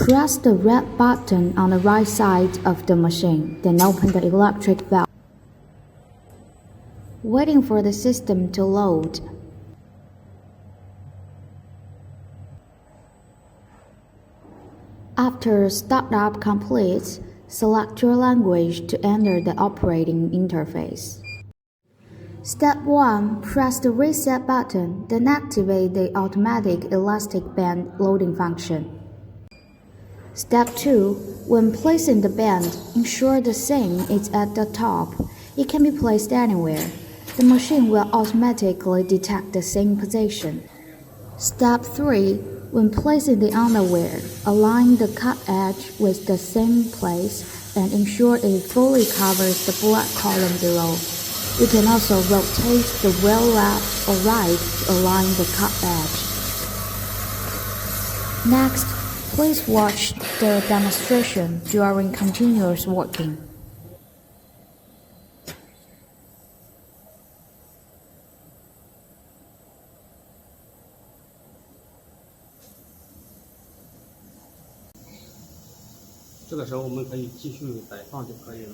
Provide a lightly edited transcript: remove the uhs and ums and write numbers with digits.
Press the red button on the right side of the machine, then open the electric valve. Waiting for the system to load. After startup completes, select your language to enter the operating interface. Step 1. Press the reset button, then activate the automatic elastic band loading function. Step 2. When placing the band, ensure the seam is at the top. It can be placed anywhere. The machine will automatically detect the seam position. Step 3. When placing the underwear, align the cut edge with the seam place and ensure it fully covers the black column below. You can also rotate the wheel left or right to align the cut edge. Next, please watch the demonstration during continuous working.这个时候我们可以继续摆放就可以了。